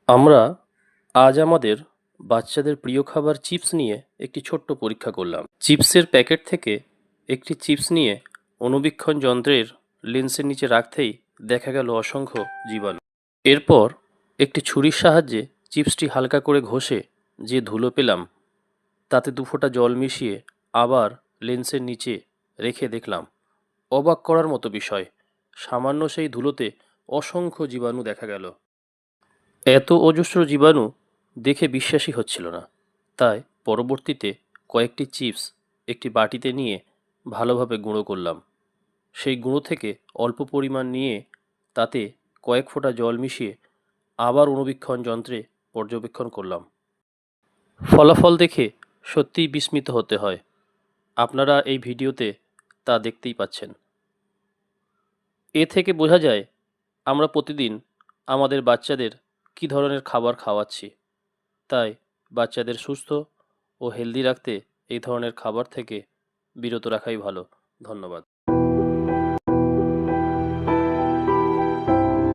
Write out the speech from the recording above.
আমরা আজ আমাদের বাচ্চাদের প্রিয় খাবার চিপস নিয়ে একটি ছোট্ট পরীক্ষা করলাম। চিপসের প্যাকেট থেকে একটি চিপস নিয়ে অণুবীক্ষণ যন্ত্রের লেন্সের নিচে রাখতেই দেখা গেল অসংখ্য জীবাণু। এরপর একটি ছুরির সাহায্যে চিপসটি হালকা করে ঘষে যে ধুলো পেলাম তাতে 2 ফোঁটা জল মিশিয়ে আবার লেন্সের নিচে রেখে দেখলাম অবাক করার মতো বিষয়, সামান্য সেই ধুলোতে অসংখ্য জীবাণু দেখা গেল। এত অজস্র জীবাণু দেখে বিশ্বাসই হচ্ছিল না। তাই পরবর্তীতে কয়েকটি চিপস একটি বাটিতে নিয়ে ভালোভাবে গুঁড়ো করলাম। সেই গুঁড়ো থেকে অল্প পরিমাণ নিয়ে তাতে কয়েক ফোঁটা জল মিশিয়ে আবার অণুবীক্ষণ যন্ত্রে পর্যবেক্ষণ করলাম। ফলাফল দেখে সত্যিই বিস্মিত হতে হয়। আপনারা এই ভিডিওতে তা দেখতেই পাচ্ছেন। এ থেকে বোঝা যায় আমরা প্রতিদিন আমাদের বাচ্চাদের কী ধরনের খাবার খাওয়াচ্ছি। তাই বাচ্চাদের সুস্থ ও হেলদি রাখতে এই ধরনের খাবার থেকে বিরত রাখাই ভালো। ধন্যবাদ।